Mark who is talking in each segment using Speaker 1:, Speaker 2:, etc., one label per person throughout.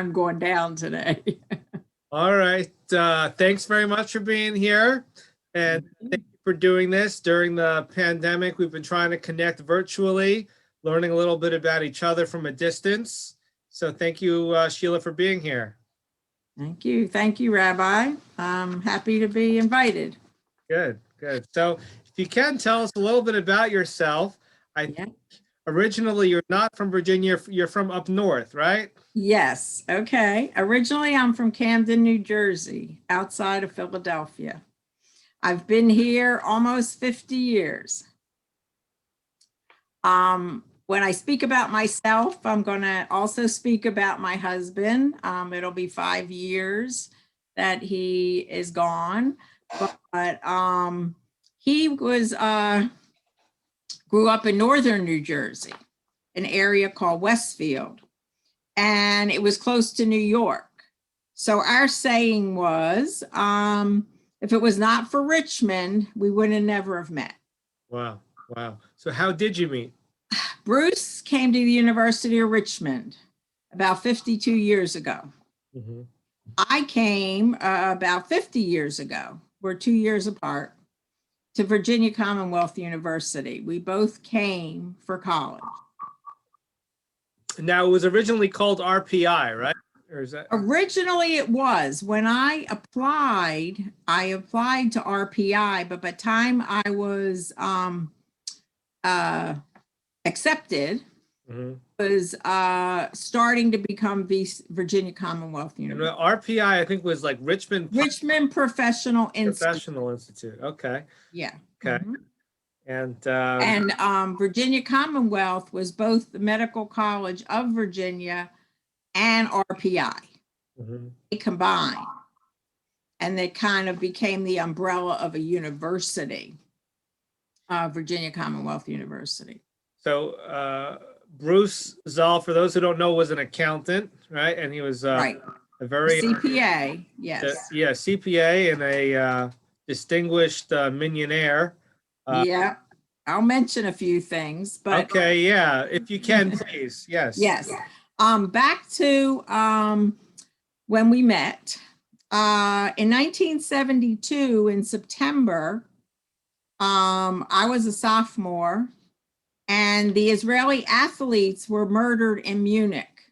Speaker 1: I'm going down today.
Speaker 2: All right. Thanks very much for being here. And thank you for doing this during the pandemic. We've been trying to connect virtually, learning a little bit about each other from a distance. So thank you, Sheila, for being here.
Speaker 1: Thank you. Thank you, Rabbi. I'm happy to be invited.
Speaker 2: Good, good. So if you can tell us a little bit about yourself. I think originally you're not from Virginia, you're from up north, right?
Speaker 1: Yes. Okay. Originally, I'm from Camden, New Jersey, outside of Philadelphia. I've been here almost 50 years. When I speak about myself, I'm going to also speak about my husband. It'll be 5 years that he is gone, but he was grew up in northern New Jersey, an area called Westfield, and it was close to New York. So our saying was, if it was not for Richmond, we would have never have met.
Speaker 2: Wow, wow. So how did you meet?
Speaker 1: Bruce came to the University of Richmond about 52 years ago.
Speaker 2: Mm-hmm.
Speaker 1: I came about 50 years ago. We're 2 years apart, to Virginia Commonwealth University. We both came for college.
Speaker 2: Now, it was originally called RPI, right? Or is that?
Speaker 1: Originally it was. When I applied to RPI, but by the time I was accepted, was starting to become Virginia Commonwealth University.
Speaker 2: RPI, I think, was like Richmond
Speaker 1: Professional
Speaker 2: Institute. Okay.
Speaker 1: Yeah.
Speaker 2: Okay. And
Speaker 1: Virginia Commonwealth was both the Medical College of Virginia and RPI. They combined, and they kind of became the umbrella of a university, Virginia Commonwealth University.
Speaker 2: So Bruce Zoll, for those who don't know, was an accountant, right? And he was
Speaker 1: right.
Speaker 2: A very
Speaker 1: CPA, yes.
Speaker 2: Yeah, CPA and a distinguished millionaire.
Speaker 1: Yeah, I'll mention a few things, but
Speaker 2: okay, yeah, if you can, please. Yes.
Speaker 1: Yes. Back to when we met in 1972 in September. I was a sophomore, and the Israeli athletes were murdered in Munich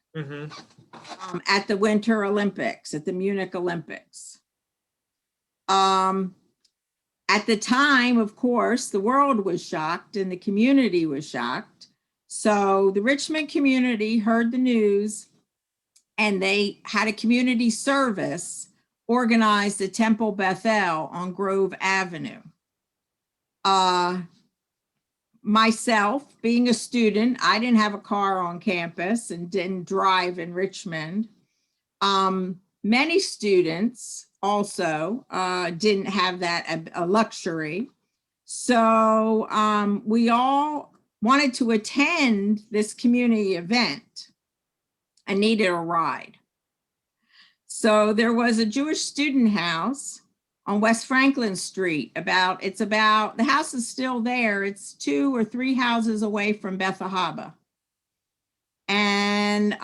Speaker 1: at the Winter Olympics, at the Munich Olympics. At the time, of course, the world was shocked and the community was shocked. So the Richmond community heard the news, and they had a community service organized at Temple Bethel on Grove Avenue. Myself, being a student, I didn't have a car on campus and didn't drive in Richmond. Many students also didn't have that a luxury. So we all wanted to attend this community event and needed a ride. So there was a Jewish student house on West Franklin Street. The house is still there. It's 2 or 3 houses away from Beth Ahaba. And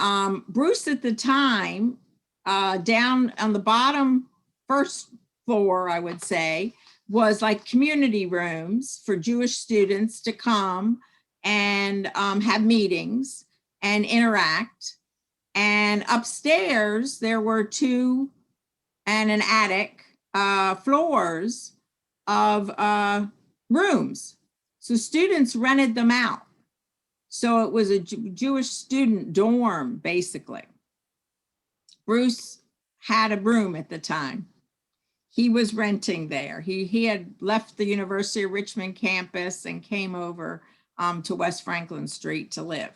Speaker 1: Bruce at the time, down on the bottom first floor, I would say, was like community rooms for Jewish students to come and have meetings and interact. And upstairs, there were 2 and an attic floors of rooms. So students rented them out. So it was a Jewish student dorm, basically. Bruce had a room at the time. He was renting there. He had left the University of Richmond campus and came over to West Franklin Street to live.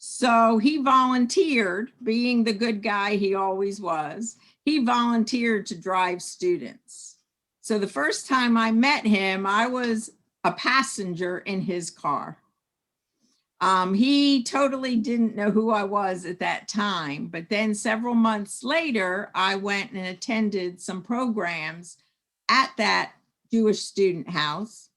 Speaker 1: So he volunteered, being the good guy he always was, he volunteered to drive students. So the first time I met him, I was a passenger in his car. He totally didn't know who I was at that time, but then several months later, I went and attended some programs at that Jewish student house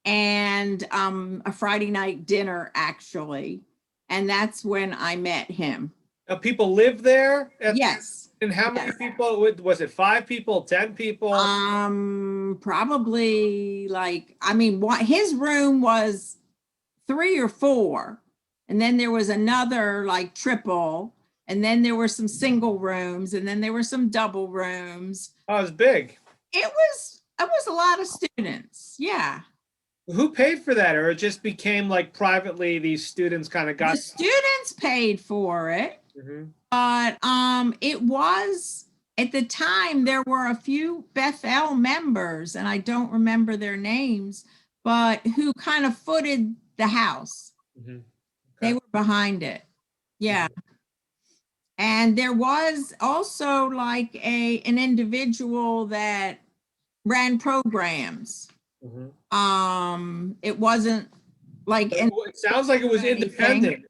Speaker 1: and a Friday night dinner, actually. And that's when I met him.
Speaker 2: People live there?
Speaker 1: Yes.
Speaker 2: And how many
Speaker 1: Yes.
Speaker 2: people? Was it 5 people, 10 people?
Speaker 1: Probably like, I mean, his room was 3 or 4, and then there was another like triple, and then there were some single rooms, and then there were some double rooms.
Speaker 2: Oh, it was big.
Speaker 1: It was a lot of students. Yeah.
Speaker 2: Who paid for that, or it just became like privately these students kind of got?
Speaker 1: The students paid for it,
Speaker 2: Mhm.
Speaker 1: but it was at the time there were a few Bethel members, and I don't remember their names, but who kind of footed the house.
Speaker 2: Mhm.
Speaker 1: They
Speaker 2: Okay.
Speaker 1: were behind it. Yeah. And there was also like an individual that ran programs.
Speaker 2: Mhm.
Speaker 1: It wasn't like
Speaker 2: But it sounds like it was
Speaker 1: anything.
Speaker 2: independent.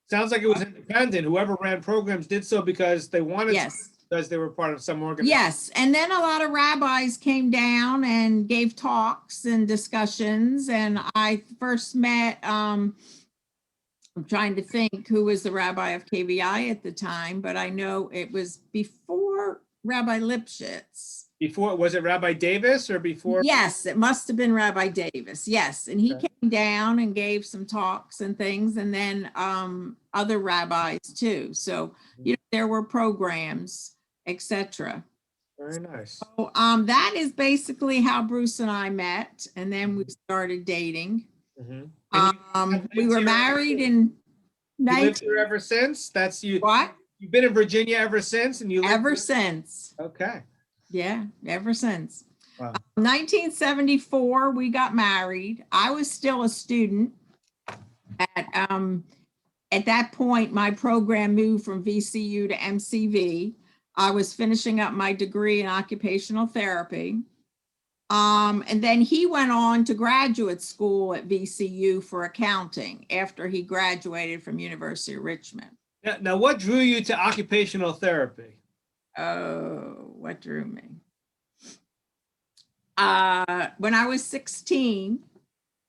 Speaker 2: Sounds like it was independent. Whoever ran programs did so because they wanted to,
Speaker 1: Yes.
Speaker 2: because they were part of some organization.
Speaker 1: Yes. And then a lot of rabbis came down and gave talks and discussions. And I first met, I'm trying to think who was the rabbi of KVI at the time, but I know it was before Rabbi Lipschitz.
Speaker 2: Before, was it Rabbi Davis or before?
Speaker 1: Yes, it must have been Rabbi Davis. Yes. And he
Speaker 2: Okay.
Speaker 1: came down and gave some talks and things, and then other rabbis too. So, there were programs, etc.
Speaker 2: Very nice.
Speaker 1: So that is basically how Bruce and I met, and then we started dating.
Speaker 2: Mhm. And
Speaker 1: We were married in
Speaker 2: you lived
Speaker 1: 19
Speaker 2: here ever since? That's you.
Speaker 1: what?
Speaker 2: You've been in Virginia ever since, and you lived
Speaker 1: Ever
Speaker 2: here?
Speaker 1: since.
Speaker 2: Okay.
Speaker 1: Yeah, ever since.
Speaker 2: Wow.
Speaker 1: 1974, we got married. I was still a student. At that point, my program moved from VCU to MCV. I was finishing up my degree in occupational therapy. And then he went on to graduate school at VCU for accounting after he graduated from University of Richmond.
Speaker 2: Now, what drew you to occupational therapy?
Speaker 1: Oh, what drew me? When I was 16,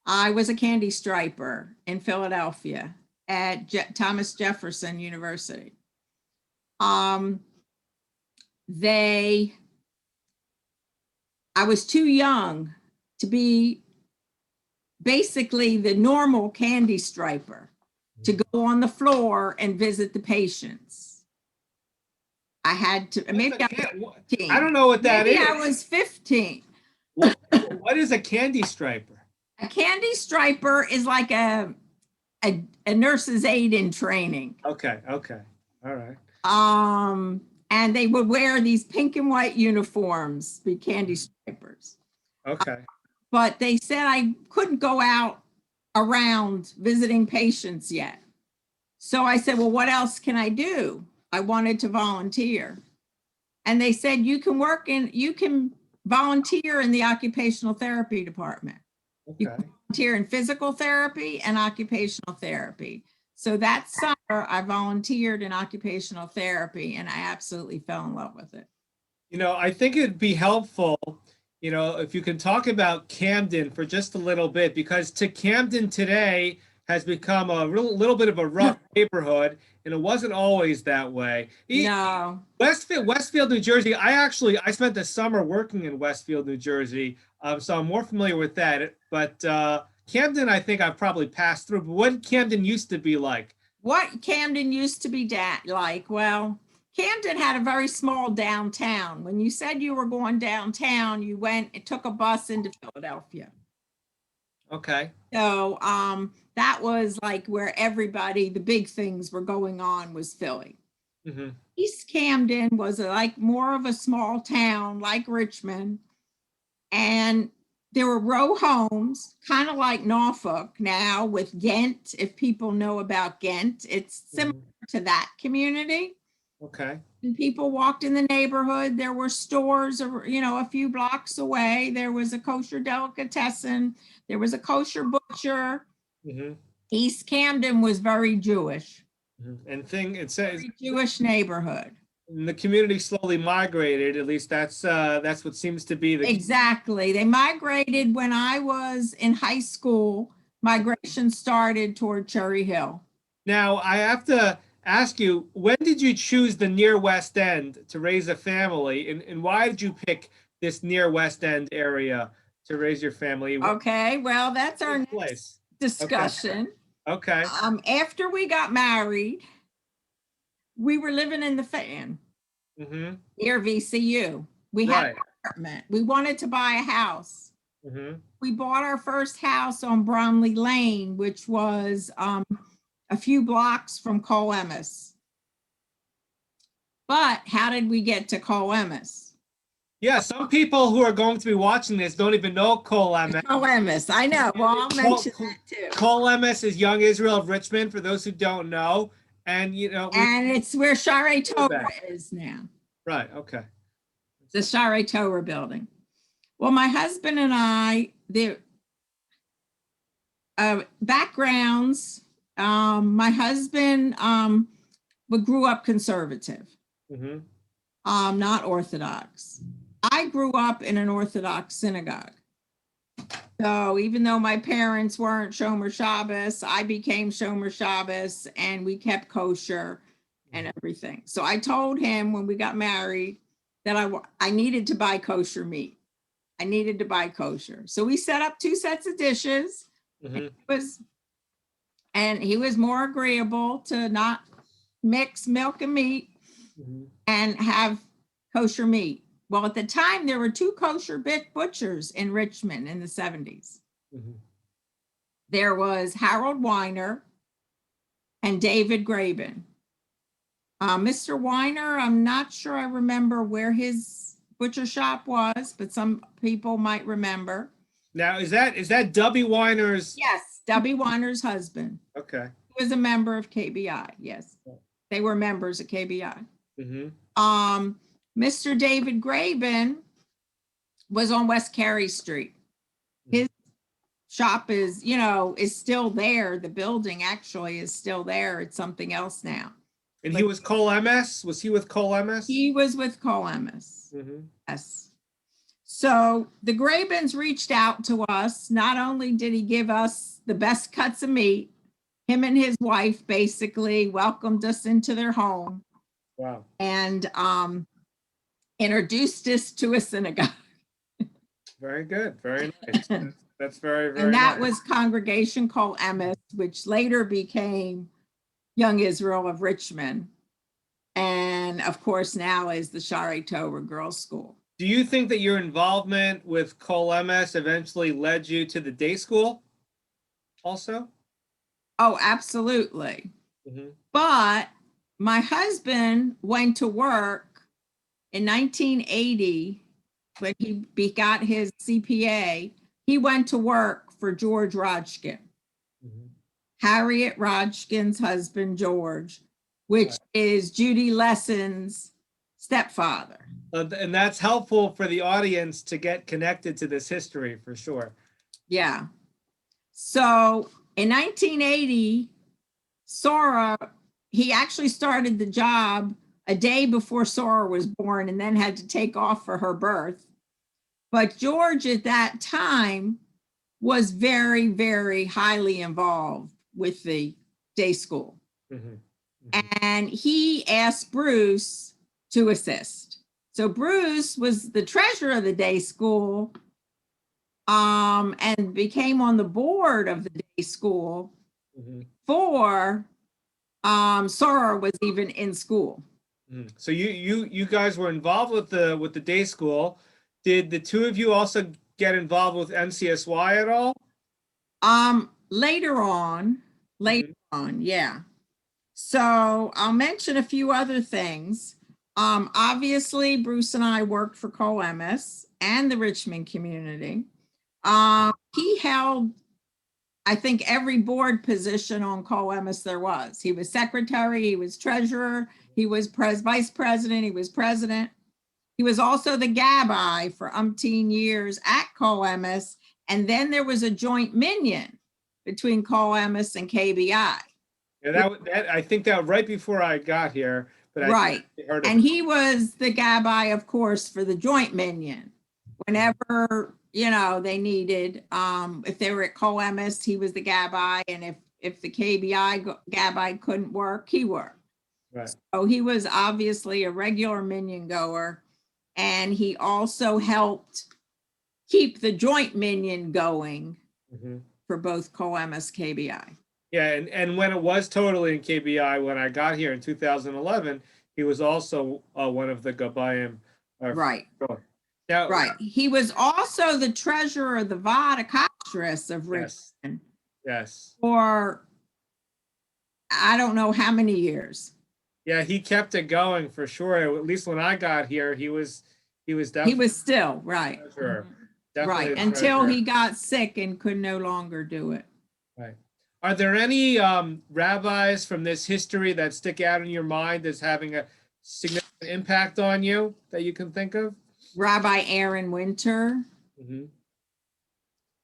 Speaker 1: I was a candy striper in Philadelphia at Thomas Jefferson University. I was too young to be basically the normal candy striper, to go on the floor and visit the patients. I had to, maybe I was 15.
Speaker 2: I don't know what that is.
Speaker 1: Maybe I was 15.
Speaker 2: What is a candy striper?
Speaker 1: A candy striper is like a nurse's aide in training.
Speaker 2: Okay. All right.
Speaker 1: And they would wear these pink and white uniforms, be candy stripers.
Speaker 2: Okay.
Speaker 1: But they said I couldn't go out around visiting patients yet. So I said, well, what else can I do? I wanted to volunteer. And they said, you can volunteer in the occupational therapy department. You
Speaker 2: Okay.
Speaker 1: can volunteer in physical therapy and occupational therapy. So that summer, I volunteered in occupational therapy, and I absolutely fell in love with it.
Speaker 2: I think it'd be helpful, if you can talk about Camden for just a little bit, because to Camden today has become a little bit of a rough neighborhood, and it wasn't always that way.
Speaker 1: No.
Speaker 2: Westfield, New Jersey. I spent the summer working in Westfield, New Jersey, so I'm more familiar with that. But Camden, I think I've probably passed through. But what Camden used to be like?
Speaker 1: What Camden used to be like? Well, Camden had a very small downtown. When you said you were going downtown, you took a bus into Philadelphia.
Speaker 2: Okay.
Speaker 1: So that was like where the big things were going on was Philly.
Speaker 2: Mm-hmm.
Speaker 1: East Camden was like more of a small town like Richmond. And there were row homes, kind of like Norfolk now with Ghent. If people know about Ghent, it's similar to that community.
Speaker 2: Okay.
Speaker 1: And people walked in the neighborhood. There were stores, a few blocks away. There was a kosher delicatessen. There was a kosher butcher.
Speaker 2: Mm-hmm.
Speaker 1: East Camden was very Jewish.
Speaker 2: Mm-hmm. It says
Speaker 1: very Jewish neighborhood.
Speaker 2: And the community slowly migrated. At least that's what seems to be the
Speaker 1: exactly. They migrated when I was in high school. Migration started toward Cherry Hill.
Speaker 2: Now I have to ask you, when did you choose the near West End to raise a family, and why did you pick this near West End area to raise your family? What
Speaker 1: Okay, well, that's our next
Speaker 2: place? Okay.
Speaker 1: discussion.
Speaker 2: Okay.
Speaker 1: After we got married, we were living in the Fan
Speaker 2: Mm-hmm.
Speaker 1: near VCU. We had
Speaker 2: Right.
Speaker 1: an apartment. We wanted to buy a house.
Speaker 2: Mm-hmm.
Speaker 1: We bought our first house on Bromley Lane, which was a few blocks from Colemus. But how did we get to Colemus?
Speaker 2: Yeah, some people who are going to be watching this don't even know Cole MS.
Speaker 1: Colemus, I know. Well, I'll mention that too.
Speaker 2: Cole MS is Young Israel of Richmond, for those who don't know. And,
Speaker 1: And it's where Share Torah is now.
Speaker 2: Right, okay.
Speaker 1: The Share Torah building. Well, my husband and I, the backgrounds, my husband grew up conservative,
Speaker 2: Mm-hmm.
Speaker 1: not Orthodox. I grew up in an Orthodox synagogue. So even though my parents weren't Shomer Shabbos, I became Shomer Shabbos and we kept kosher and everything. So I told him when we got married that I needed to buy kosher meat. I needed to buy kosher. So we set up 2 sets of dishes.
Speaker 2: Mm-hmm.
Speaker 1: And he was more agreeable to not mix milk and meat
Speaker 2: Mm-hmm.
Speaker 1: and have kosher meat. Well, at the time, there were 2 kosher butchers in Richmond in the 70s.
Speaker 2: Mm-hmm.
Speaker 1: There was Harold Weiner and David Graben. Mr. Weiner, I'm not sure I remember where his butcher shop was, but some people might remember.
Speaker 2: Now, is that Dubby Weiner's?
Speaker 1: Yes, Dubby Weiner's husband.
Speaker 2: Okay.
Speaker 1: He was a member of KBI. Yes, they were members of KBI.
Speaker 2: Mm-hmm.
Speaker 1: Mr. David Graben was on West Carey Street. His shop is still there. The building actually is still there. It's something else now.
Speaker 2: And he was Cole MS? Was he with Cole MS?
Speaker 1: He was with Cole MS.
Speaker 2: Mm-hmm.
Speaker 1: Yes. So the Grabens reached out to us. Not only did he give us the best cuts of meat, him and his wife basically welcomed us into their home.
Speaker 2: Wow.
Speaker 1: And introduced us to a synagogue.
Speaker 2: Very good. Very nice. That's very, very
Speaker 1: And that
Speaker 2: nice.
Speaker 1: was Congregation Col Emes, which later became Young Israel of Richmond. And of course, now is the Share Torah Girls School.
Speaker 2: Do you think that your involvement with Cole MS eventually led you to the day school also?
Speaker 1: Oh, absolutely.
Speaker 2: Mm-hmm.
Speaker 1: But my husband went to work in 1980 when he got his CPA. He went to work for George Rodgkin,
Speaker 2: Mm-hmm.
Speaker 1: Harriet Rodgkin's husband, George, which is Judy Lesson's stepfather.
Speaker 2: And that's helpful for the audience to get connected to this history for sure.
Speaker 1: Yeah. So in 1980, Sora, he actually started the job a day before Sora was born and then had to take off for her birth. But George at that time was very, very highly involved with the day school.
Speaker 2: Mm-hmm. Mm-hmm.
Speaker 1: And he asked Bruce to assist. So Bruce was the treasurer of the day school and became on the board of the day school
Speaker 2: Mm-hmm.
Speaker 1: before Sora was even in school.
Speaker 2: Mm-hmm. So you guys were involved with the day school. Did the two of you also get involved with NCSY at all?
Speaker 1: Later on, yeah. So I'll mention a few other things. Obviously, Bruce and I worked for Co-MS and the Richmond community. He held, I think, every board position on Co-MS there was. He was secretary, he was treasurer, he was vice president, he was president. He was also the gabbai for umpteen years at Co-MS. And then there was a joint minion between Co-MS and KBI.
Speaker 2: Yeah, that I think that right before I got here, but
Speaker 1: right.
Speaker 2: I heard of
Speaker 1: and
Speaker 2: it.
Speaker 1: He was the gabbai, of course, for the joint minion. Whenever they needed, if they were at Co-MS, he was the gabbai, and if the KBI gabbai couldn't work, he worked.
Speaker 2: Right.
Speaker 1: So he was obviously a regular minyan goer, and he also helped keep the joint minyan going
Speaker 2: Hmm.
Speaker 1: for both Coemus KBI.
Speaker 2: Yeah, and when it was totally in KBI, when I got here in 2011, he was also one of the Gabayim.
Speaker 1: Right.
Speaker 2: Now,
Speaker 1: Right. He was also the treasurer of the Vodacastris of
Speaker 2: yes,
Speaker 1: Richmond
Speaker 2: yes.
Speaker 1: for I don't know how many years.
Speaker 2: Yeah, he kept it going for sure. At least when I got here, he was
Speaker 1: He
Speaker 2: definitely
Speaker 1: was still right.
Speaker 2: the treasurer.
Speaker 1: Right.
Speaker 2: Definitely the
Speaker 1: Until
Speaker 2: treasurer.
Speaker 1: he got sick and could no longer do it.
Speaker 2: Right. Are there any rabbis from this history that stick out in your mind as having a significant impact on you that you can think of?
Speaker 1: Rabbi Aaron Winter.
Speaker 2: Hmm.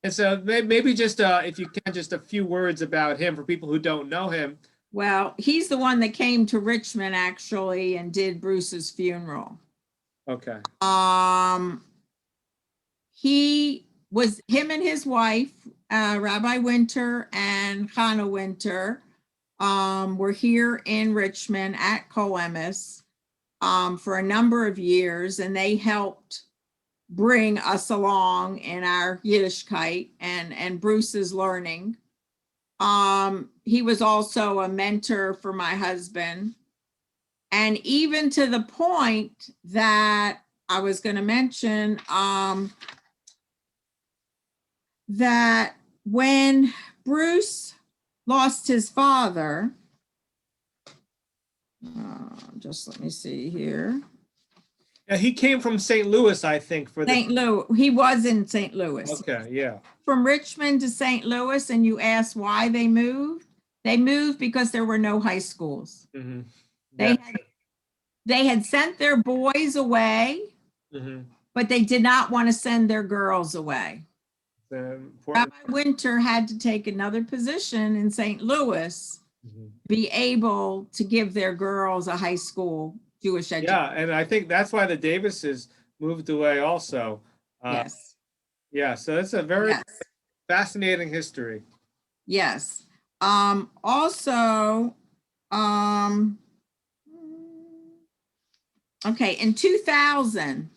Speaker 2: And so maybe just if you can, just a few words about him for people who don't know him.
Speaker 1: Well, he's the one that came to Richmond actually and did Bruce's funeral.
Speaker 2: Okay.
Speaker 1: Him and his wife, Rabbi Winter and Hannah Winter, were here in Richmond at Coemus for a number of years, and they helped bring us along in our Yiddishkeit and Bruce's learning. He was also a mentor for my husband, and even to the point that I was going to mention that when Bruce lost his father, just let me see here.
Speaker 2: Yeah, he came from St. Louis, I think, for the.
Speaker 1: St. Louis. He was in St. Louis.
Speaker 2: Okay, yeah.
Speaker 1: From Richmond to St. Louis, and you ask why they moved. They moved because there were no high schools.
Speaker 2: Mm-hmm.
Speaker 1: They
Speaker 2: Yeah.
Speaker 1: they had sent their boys away,
Speaker 2: Mm-hmm.
Speaker 1: but they did not want to send their girls away. Rabbi Winter had to take another position in St. Louis,
Speaker 2: Mhm.
Speaker 1: be able to give their girls a high school Jewish education.
Speaker 2: Yeah, and I think that's why the Davises moved away also.
Speaker 1: Yes.
Speaker 2: Yeah, so it's a very
Speaker 1: Yes.
Speaker 2: fascinating history.
Speaker 1: Yes. Also, okay, in 2000,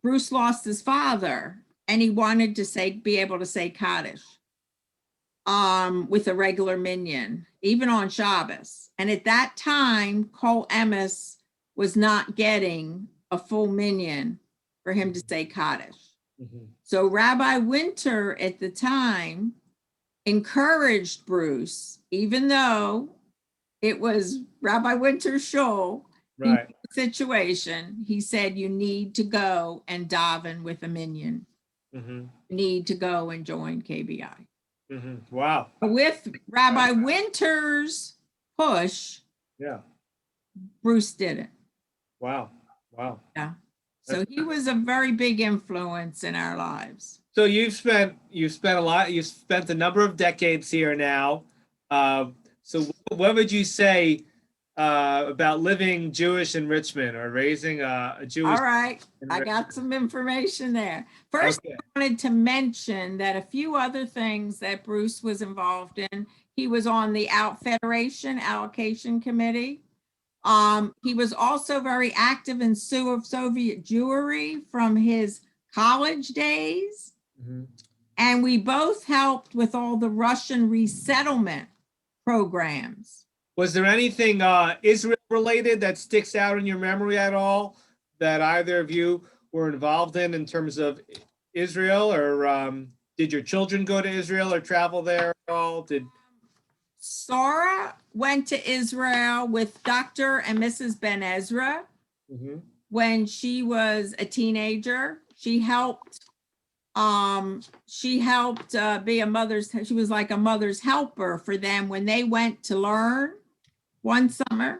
Speaker 1: Bruce lost his father and he wanted to be able to say Kaddish with a regular minyan, even on Shabbos. And at that time, Kol Emes was not getting a full minyan for him to say Kaddish.
Speaker 2: Mm-hmm.
Speaker 1: So Rabbi Winter at the time encouraged Bruce, even though it was Rabbi Winter's shul,
Speaker 2: Right.
Speaker 1: situation, he said, you need to go and daven with a minyan.
Speaker 2: Mm-hmm.
Speaker 1: You need to go and join KBI.
Speaker 2: Mm-hmm. Wow.
Speaker 1: With Rabbi Winter's push,
Speaker 2: Yeah.
Speaker 1: Bruce did it.
Speaker 2: Wow. Wow.
Speaker 1: Yeah. So he was a very big influence in our lives.
Speaker 2: So you've spent a number of decades here now. So what would you say about living Jewish in Richmond or raising a Jewish?
Speaker 1: All right, I
Speaker 2: Richmond?
Speaker 1: got some information there. First,
Speaker 2: Okay.
Speaker 1: I wanted to mention that a few other things that Bruce was involved in. He was on the Federation Allocation Committee. He was also very active in Soviet Jewry from his college days.
Speaker 2: Mm-hmm.
Speaker 1: And we both helped with all the Russian resettlement programs.
Speaker 2: Was there anything Israel related that sticks out in your memory at all that either of you were involved in terms of Israel, or did your children go to Israel or travel there at all?
Speaker 1: Sarah went to Israel with Dr. and Mrs. Ben Ezra
Speaker 2: Mm-hmm.
Speaker 1: when she was a teenager. She helped be she was like a mother's helper for them when they went to learn one summer.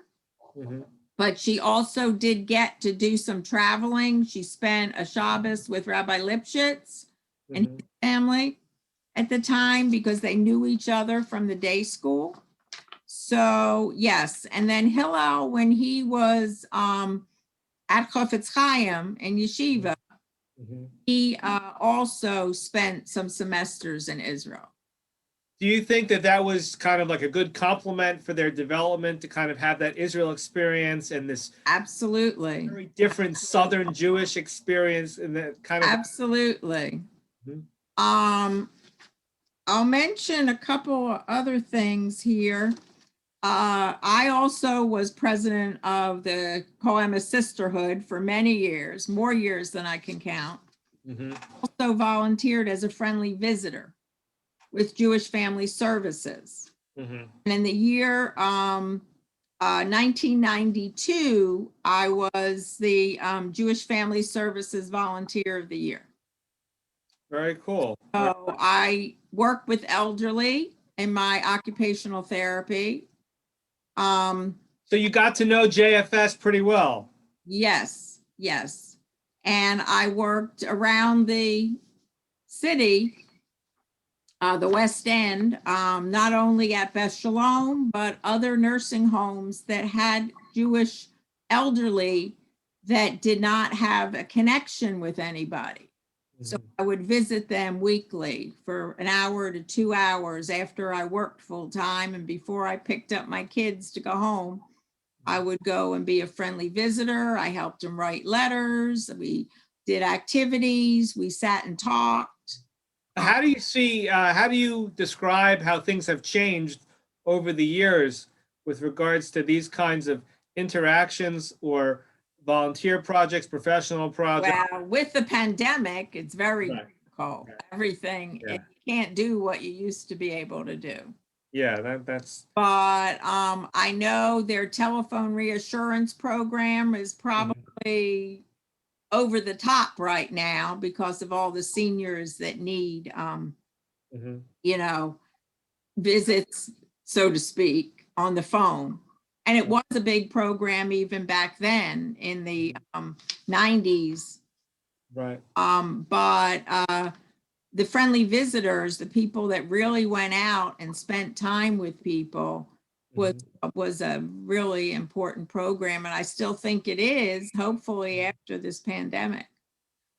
Speaker 2: Mm-hmm.
Speaker 1: But she also did get to do some traveling. She spent a Shabbos with Rabbi Lipschitz and his family at the time because they knew each other from the day school. So yes, and then Hillel, when he was at Chofetz Chaim in Yeshiva,
Speaker 2: Mm-hmm.
Speaker 1: he also spent some semesters in Israel.
Speaker 2: Do you think that that was kind of like a good complement for their development to kind of have that Israel experience and this
Speaker 1: Absolutely.
Speaker 2: very different Southern Jewish experience and that kind of?
Speaker 1: Absolutely.
Speaker 2: Mhm.
Speaker 1: Um, I'll mention a couple of other things here. I also was president of the Coema Sisterhood for many years, more years than I can count.
Speaker 2: Mhm.
Speaker 1: Also volunteered as a friendly visitor with Jewish Family Services.
Speaker 2: Mhm.
Speaker 1: And in the year 1992, I was the Jewish Family Services Volunteer of the Year.
Speaker 2: Very cool.
Speaker 1: So I work with elderly in my occupational therapy.
Speaker 2: So you got to know JFS pretty well.
Speaker 1: Yes, yes. And I worked around the city, the West End, not only at Beth Shalom, but other nursing homes that had Jewish elderly that did not have a connection with anybody. So
Speaker 2: Mhm.
Speaker 1: I would visit them weekly for an hour to 2 hours after I worked full time and before I picked up my kids to go home. I would go and be a friendly visitor. I helped them write letters. We did activities. We sat and talked.
Speaker 2: How do you see, how do you describe how things have changed over the years with regards to these kinds of interactions or volunteer projects, professional projects?
Speaker 1: Well, with the pandemic, it's very
Speaker 2: Right.
Speaker 1: difficult. Everything,
Speaker 2: Yeah.
Speaker 1: you can't do what you used to be able to do.
Speaker 2: Yeah, that's.
Speaker 1: But I know their telephone reassurance program is probably over the top right now because of all the seniors that need,
Speaker 2: Mhm.
Speaker 1: you know, visits, so to speak, on the phone. And it was a big program even back then in the 90s.
Speaker 2: Right.
Speaker 1: But the friendly visitors, the people that really went out and spent time with people, was
Speaker 2: Mhm.
Speaker 1: was a really important program, and I still think it is. Hopefully, after this pandemic.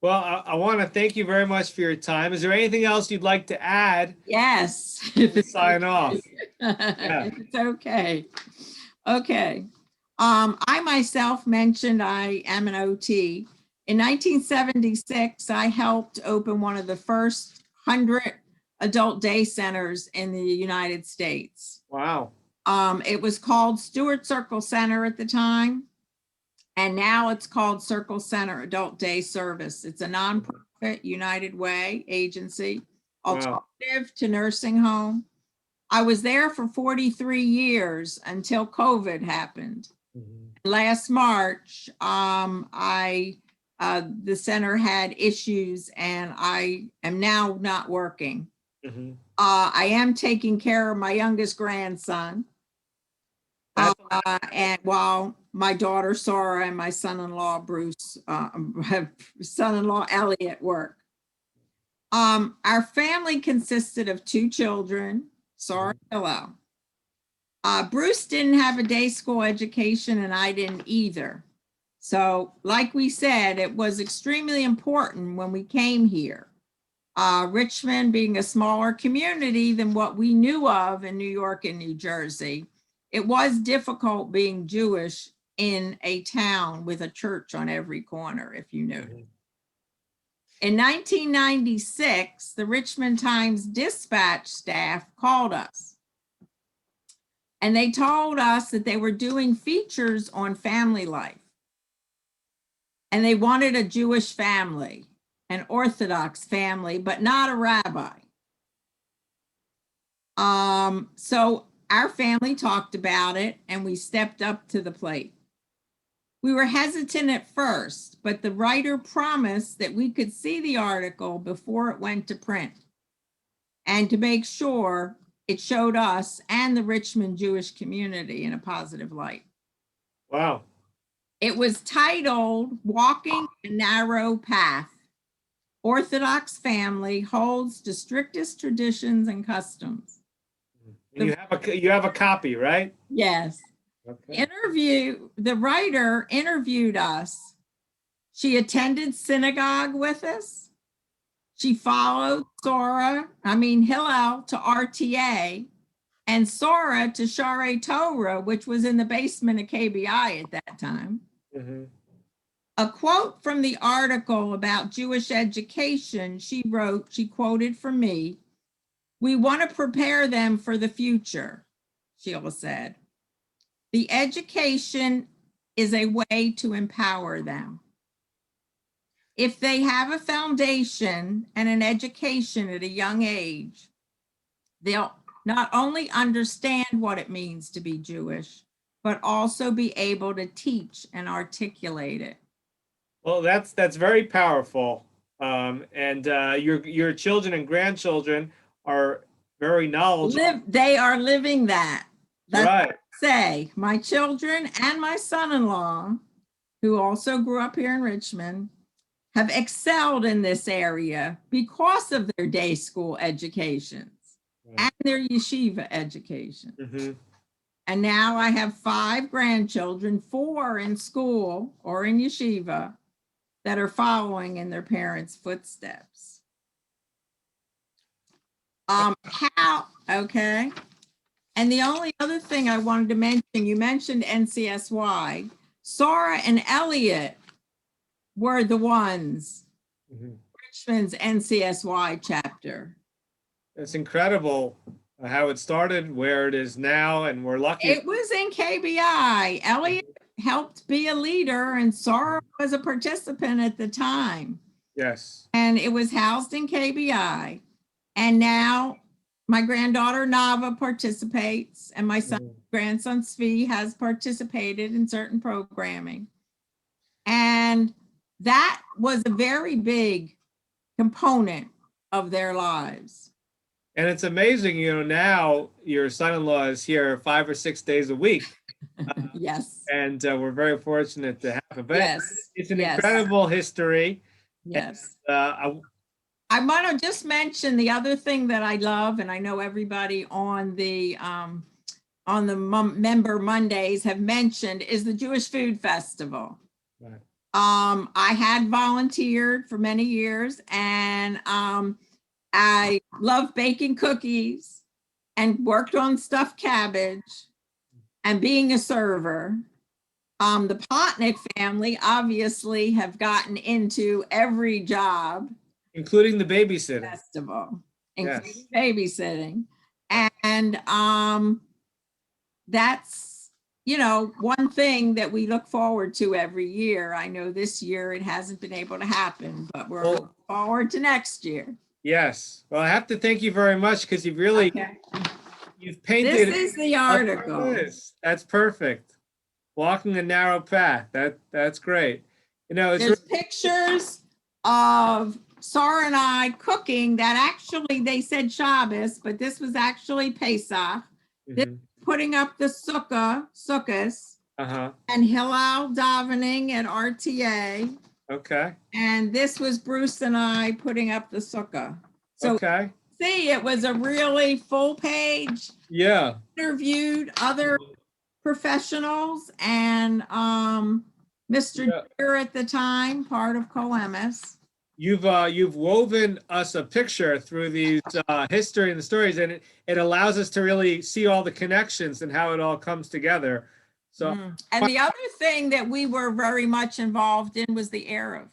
Speaker 2: Well, I want to thank you very much for your time. Is there anything else you'd like to add
Speaker 1: Yes,
Speaker 2: to sign off? Yeah.
Speaker 1: if it's okay. Okay. I myself mentioned I am an OT. In 1976, I helped open one of the first 100 adult day centers in the United States.
Speaker 2: Wow.
Speaker 1: It was called Stewart Circle Center at the time, and now it's called Circle Center Adult Day Service. It's a nonprofit United Way agency,
Speaker 2: Wow.
Speaker 1: alternative to nursing home. I was there for 43 years until COVID happened.
Speaker 2: Mhm.
Speaker 1: Last March, the center had issues and I am now not working.
Speaker 2: Mhm.
Speaker 1: I am taking care of my youngest grandson. And while my daughter Sarah and my son-in-law Bruce, son-in-law Elliot work. Our family consisted of 2 children, Sarah and Willow. Bruce didn't have a day school education and I didn't either. So like we said, it was extremely important when we came here. Richmond being a smaller community than what we knew of in New York and New Jersey, it was difficult being Jewish in a town with a church on every corner, if you notice.
Speaker 2: Mhm.
Speaker 1: In 1996, the Richmond Times dispatch staff called us and they told us that they were doing features on family life. And they wanted a Jewish family, an Orthodox family, but not a rabbi. So our family talked about it and we stepped up to the plate. We were hesitant at first, but the writer promised that we could see the article before it went to print and to make sure it showed us and the Richmond Jewish community in a positive light.
Speaker 2: Wow.
Speaker 1: It was titled Walking a Narrow Path. Orthodox family holds to strictest traditions and customs.
Speaker 2: And you have a copy, right?
Speaker 1: Yes.
Speaker 2: Okay.
Speaker 1: The writer interviewed us. She attended synagogue with us. She followed Hillel to RTA and Sora to Share Torah, which was in the basement of KBI at that time.
Speaker 2: Mhm.
Speaker 1: A quote from the article about Jewish education, she quoted from me, "We want to prepare them for the future," Sheila said. "The education is a way to empower them. If they have a foundation and an education at a young age, they'll not only understand what it means to be Jewish, but also be able to teach and articulate it."
Speaker 2: Well, that's very powerful. And your children and grandchildren are very knowledgeable.
Speaker 1: They are living that. That's
Speaker 2: Right.
Speaker 1: what I say. My children and my son-in-law, who also grew up here in Richmond, have excelled in this area because of their day school educations and their yeshiva education.
Speaker 2: Mm-hmm.
Speaker 1: And now I have 5 grandchildren, 4 in school or in yeshiva, that are following in their parents' footsteps. Okay. And the only other thing I wanted to mention, you mentioned NCSY. Sora and Elliot were the ones,
Speaker 2: Mm-hmm.
Speaker 1: Richmond's NCSY chapter.
Speaker 2: It's incredible how it started, where it is now, and we're lucky.
Speaker 1: It was in KBI. Elliot helped be a leader, and Sora was a participant at the time.
Speaker 2: Yes.
Speaker 1: And it was housed in KBI. And now my granddaughter Nava participates, and my grandson Svi has participated in certain programming. And that was a very big component of their lives.
Speaker 2: And it's amazing, now your son-in-law is here 5 or 6 days a week.
Speaker 1: Yes.
Speaker 2: And we're very fortunate to have him. But
Speaker 1: yes.
Speaker 2: It's an incredible history.
Speaker 1: Yes.
Speaker 2: And,
Speaker 1: I want to just mention the other thing that I love, and I know everybody on the Member Mondays have mentioned, is the Jewish Food Festival.
Speaker 2: Right.
Speaker 1: I had volunteered for many years, and I love baking cookies and worked on stuffed cabbage and being a server. The Potnick family obviously have gotten into every job,
Speaker 2: including the babysitting
Speaker 1: festival,
Speaker 2: including
Speaker 1: babysitting. And that's, one thing that we look forward to every year. I know this year it hasn't been able to happen, but we're looking forward to next year.
Speaker 2: Yes. Well, I have to thank you very much, because you've really, you've painted.
Speaker 1: This is the article.
Speaker 2: That's perfect. Walking a narrow path. That's great.
Speaker 1: There's pictures of Sara and I cooking that actually they said Shabbos, but this was actually Pesach. This putting up the sukkahs, and Hillel davening at RTA.
Speaker 2: Okay.
Speaker 1: And this was Bruce and I putting up the sukkah. So see, it was a really full page.
Speaker 2: Yeah.
Speaker 1: Interviewed other professionals and Mr. Deere at the time, part of Coemis.
Speaker 2: You've woven us a picture through these history and the stories, and it allows us to really see all the connections and how it all comes together. So,
Speaker 1: and the other thing that we were very much involved in was the Eruv.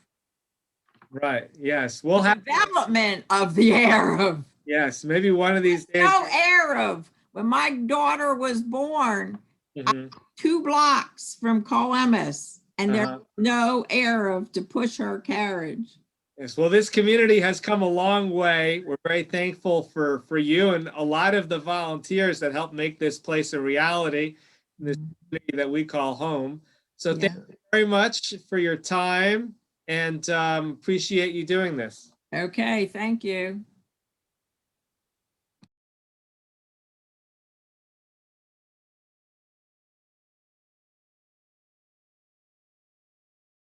Speaker 2: Right. Yes. We'll have
Speaker 1: development of the Eruv.
Speaker 2: Yes. Maybe one of these days.
Speaker 1: No Eruv. When my daughter was born, 2 blocks from Coemis, and there was no Eruv to push her carriage.
Speaker 2: Yes, well, this community has come a long way. We're very thankful for you and a lot of the volunteers that help make this place a reality, this community that we call home. So thank you very much for your time, and appreciate you doing this.
Speaker 1: Okay, thank you.